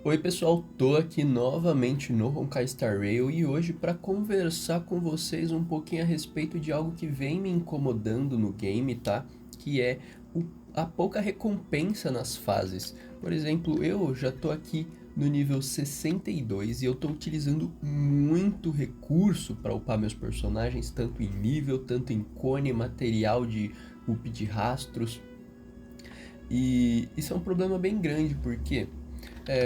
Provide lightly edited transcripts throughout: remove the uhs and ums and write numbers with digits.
Oi pessoal, tô aqui novamente no Honkai Star Rail e hoje para conversar com vocês um pouquinho a respeito de algo que vem me incomodando no game, tá? Que é a pouca recompensa nas fases. Por exemplo, eu já tô aqui no nível 62 e eu tô utilizando muito recurso para upar meus personagens, tanto em nível, tanto em cone, material de up de rastros. E isso é um problema bem grande, porque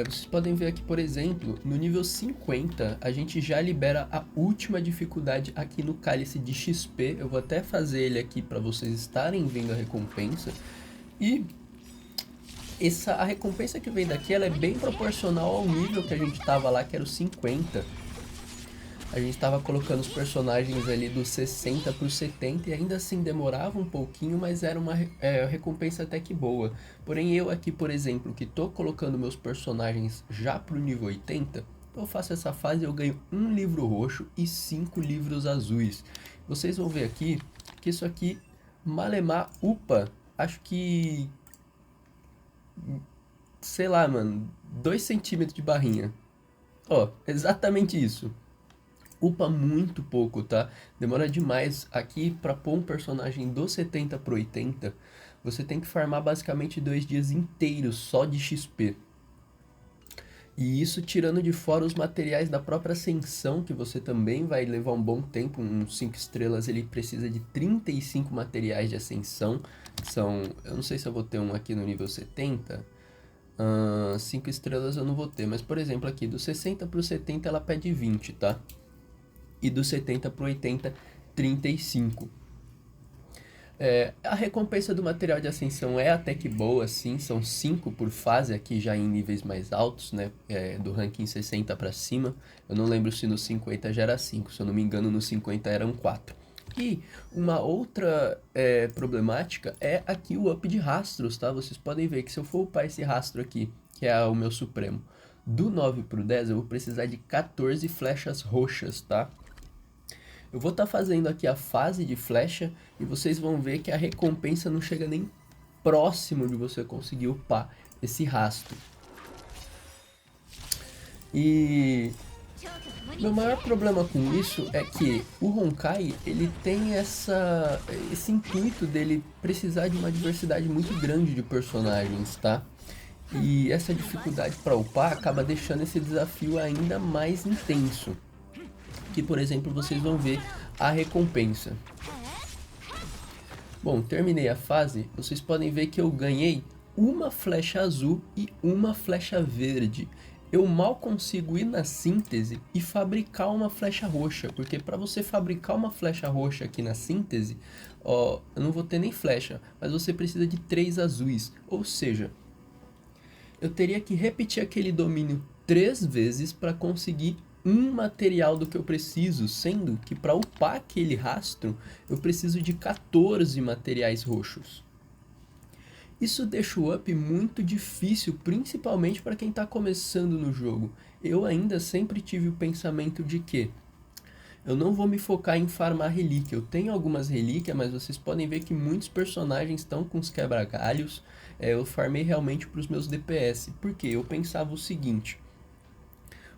vocês podem ver aqui, por exemplo, no nível 50, a gente já libera a última dificuldade aqui no cálice de XP. Eu vou até fazer ele aqui para vocês estarem vendo a recompensa. E a recompensa que vem daqui, ela é bem proporcional ao nível que a gente tava lá, que era o 50. A gente estava colocando os personagens ali do 60 pro 70 e ainda assim demorava um pouquinho, mas era uma recompensa até que boa. Porém eu aqui, por exemplo, que tô colocando meus personagens já pro nível 80, eu faço essa fase e eu ganho um livro roxo e 5 livros azuis. Vocês vão ver aqui que isso aqui, malemar, upa, acho que, sei lá, mano, 2 centímetros de barrinha. Ó, exatamente isso. Upa muito pouco, tá? Demora demais. Aqui, pra pôr um personagem do 70 pro 80, você tem que farmar basicamente 2 dias inteiros só de XP. E isso tirando de fora os materiais da própria ascensão, que você também vai levar um bom tempo. Um 5 estrelas ele precisa de 35 materiais de ascensão. São, eu não sei se eu vou ter um aqui no nível 70. 5 estrelas eu não vou ter, mas por exemplo aqui do 60 pro 70 ela pede 20, tá? E do 70 para o 80, 35. A recompensa do material de ascensão é até que boa, sim, são 5 por fase aqui já em níveis mais altos, né? Do ranking 60 para cima. Eu não lembro se no 50 já era 5, se eu não me engano no 50 eram 4. E uma outra problemática é aqui o up de rastros, tá? Vocês podem ver que se eu for upar esse rastro aqui, que é o meu supremo, do 9 pro 10 eu vou precisar de 14 flechas roxas, tá? Eu vou estar fazendo aqui a fase de flecha e vocês vão ver que a recompensa não chega nem próximo de você conseguir upar esse rastro. E meu maior problema com isso é que o Honkai ele tem esse intuito dele precisar de uma diversidade muito grande de personagens, tá? E essa dificuldade para upar acaba deixando esse desafio ainda mais intenso. Que, por exemplo, vocês vão ver a recompensa. Bom, terminei a fase, vocês podem ver que eu ganhei uma flecha azul e uma flecha verde. Eu mal consigo ir na síntese e fabricar uma flecha roxa, porque para você fabricar uma flecha roxa aqui na síntese, ó, eu não vou ter nem flecha, mas você precisa de 3 azuis, ou seja, eu teria que repetir aquele domínio 3 vezes para conseguir um material do que eu preciso, sendo que para upar aquele rastro eu preciso de 14 materiais roxos. Isso deixa o up muito difícil, principalmente para quem está começando no jogo. Eu ainda sempre tive o pensamento de que eu não vou me focar em farmar relíquia. Eu tenho algumas relíquias, mas vocês podem ver que muitos personagens estão com os quebra-galhos. Eu farmei realmente para os meus DPS, porque eu pensava o seguinte: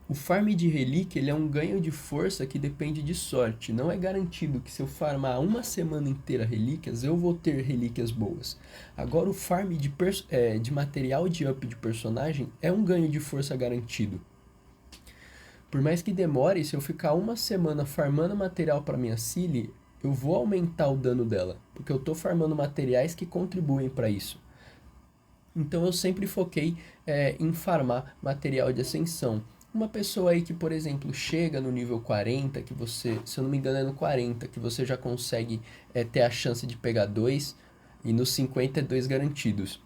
o farm de relíquia ele é um ganho de força que depende de sorte. Não é garantido que se eu farmar uma semana inteira relíquias, eu vou ter relíquias boas. Agora o farm de material de up de personagem é um ganho de força garantido. Por mais que demore, se eu ficar uma semana farmando material para minha Cilly, eu vou aumentar o dano dela, porque eu estou farmando materiais que contribuem para isso. Então eu sempre foquei em farmar material de ascensão. Uma pessoa aí que, por exemplo, chega no nível 40, que você, se eu não me engano é no 40, que você já consegue ter a chance de pegar 2, e no 50 é 2 garantidos.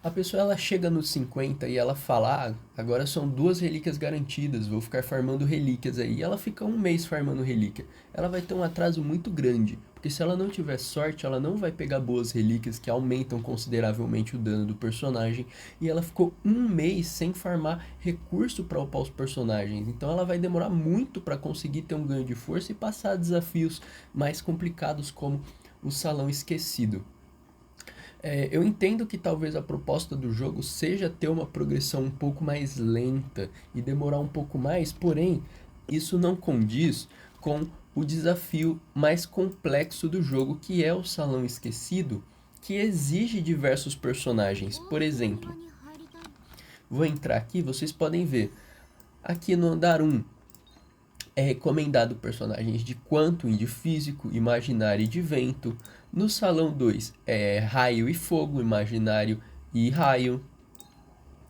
A pessoa ela chega nos 50 e ela fala, agora são 2 relíquias garantidas, vou ficar farmando relíquias aí. E ela fica um mês farmando relíquia. Ela vai ter um atraso muito grande, porque se ela não tiver sorte, ela não vai pegar boas relíquias que aumentam consideravelmente o dano do personagem. E ela ficou um mês sem farmar recurso para upar os personagens. Então ela vai demorar muito para conseguir ter um ganho de força e passar desafios mais complicados como o Salão Esquecido. Eu entendo que talvez a proposta do jogo seja ter uma progressão um pouco mais lenta e demorar um pouco mais, porém, isso não condiz com o desafio mais complexo do jogo, que é o Salão Esquecido, que exige diversos personagens. Por exemplo, vou entrar aqui, vocês podem ver. Aqui no andar 1 é recomendado personagens de Quantum, de Físico, Imaginário e de Vento. No Salão 2 é Raio e Fogo, Imaginário e Raio.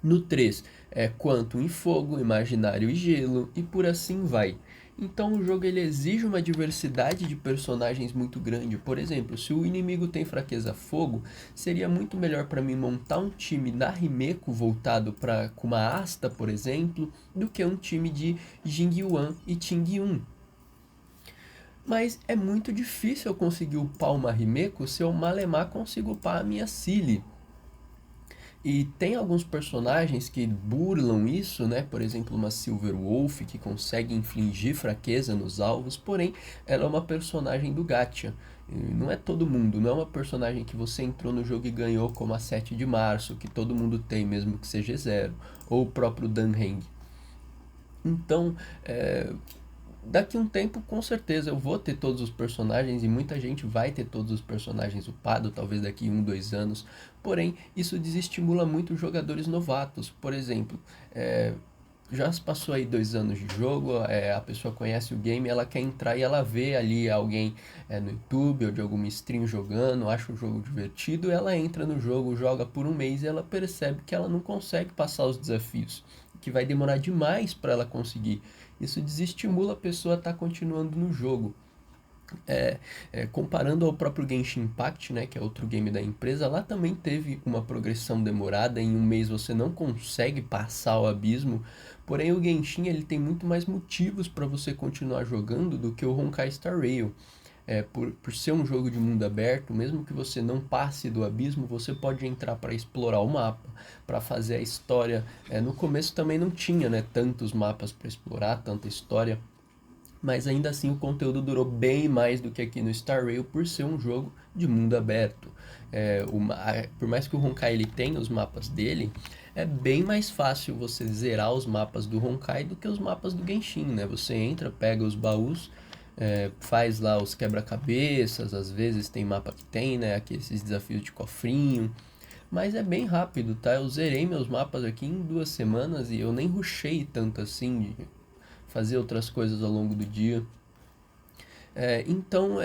No 3 é Quantum e Fogo, Imaginário e Gelo, e por assim vai. Então o jogo ele exige uma diversidade de personagens muito grande. Por exemplo, se o inimigo tem fraqueza fogo, seria muito melhor para mim montar um time da Himeko voltado para com uma Asta, por exemplo, do que um time de Jingyuan e Tingyun. Mas é muito difícil eu conseguir upar uma Himeko se eu malemar consigo upar a minha Cilly. E tem alguns personagens que burlam isso, né? Por exemplo, uma Silver Wolf que consegue infligir fraqueza nos alvos, porém ela é uma personagem do gacha. E não é todo mundo, não é uma personagem que você entrou no jogo e ganhou como a 7 de março, que todo mundo tem, mesmo que seja zero, ou o próprio Danheng. Então, daqui a um tempo, com certeza, eu vou ter todos os personagens e muita gente vai ter todos os personagens upados, talvez daqui 1, 2 anos. Porém, isso desestimula muito os jogadores novatos. Por exemplo, já se passou aí 2 anos de jogo, a pessoa conhece o game, ela quer entrar e ela vê ali alguém no YouTube ou de alguma stream jogando, acha o jogo divertido, ela entra no jogo, joga por um mês e ela percebe que ela não consegue passar os desafios, que vai demorar demais para ela conseguir. Isso desestimula a pessoa a estar continuando no jogo. Comparando ao próprio Genshin Impact, né, que é outro game da empresa, lá também teve uma progressão demorada. Em um mês você não consegue passar o abismo. Porém, o Genshin ele tem muito mais motivos para você continuar jogando do que o Honkai Star Rail. Por ser um jogo de mundo aberto, mesmo que você não passe do abismo, você pode entrar para explorar o mapa, para fazer a história. No começo também não tinha, né, tantos mapas para explorar, tanta história, mas ainda assim o conteúdo durou bem mais do que aqui no Star Rail por ser um jogo de mundo aberto. Por mais que o Honkai ele tenha os mapas dele, é bem mais fácil você zerar os mapas do Honkai do que os mapas do Genshin, né? Você entra, pega os baús, faz lá os quebra-cabeças, às vezes tem mapa que tem, né? Aqui esses desafios de cofrinho, mas é bem rápido, tá? Eu zerei meus mapas aqui em 2 semanas e eu nem rushei tanto assim de fazer outras coisas ao longo do dia. Então,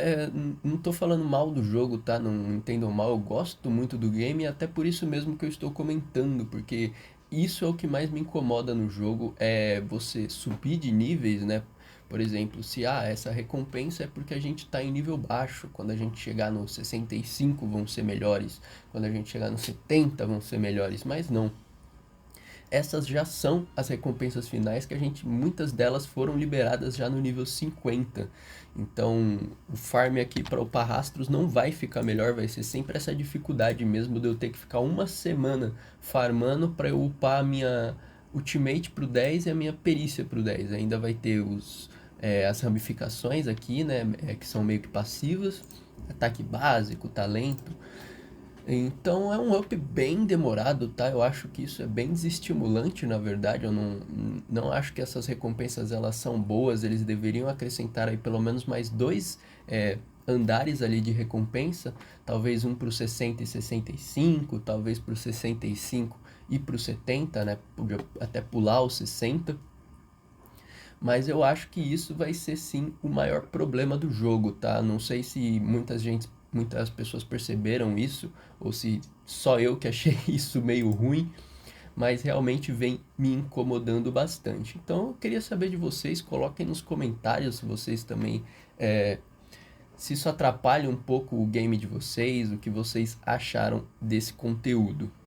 não tô falando mal do jogo, tá? Não entendam mal, eu gosto muito do game e até por isso mesmo que eu estou comentando, porque isso é o que mais me incomoda no jogo, é você subir de níveis, né? Por exemplo, se essa recompensa é porque a gente está em nível baixo, quando a gente chegar no 65 vão ser melhores, quando a gente chegar no 70 vão ser melhores, mas não. Essas já são as recompensas finais que a gente, muitas delas foram liberadas já no nível 50. Então, o farm aqui para upar rastros não vai ficar melhor, vai ser sempre essa dificuldade mesmo de eu ter que ficar uma semana farmando para eu upar a minha ultimate pro 10 e a minha perícia pro 10. Ainda vai ter as ramificações aqui, né, que são meio que passivas, ataque básico, talento. Então é um up bem demorado, tá? Eu acho que isso é bem desestimulante, na verdade. Eu não acho que essas recompensas elas são boas. Eles deveriam acrescentar aí pelo menos mais dois andares ali de recompensa. Talvez um para o 60 e 65, talvez para o 65 e para o 70, né? Podia até pular os 60. Mas eu acho que isso vai ser sim o maior problema do jogo, tá? Não sei se muitas pessoas perceberam isso, ou se só eu que achei isso meio ruim, mas realmente vem me incomodando bastante. Então eu queria saber de vocês, coloquem nos comentários se vocês também, se isso atrapalha um pouco o game de vocês, o que vocês acharam desse conteúdo.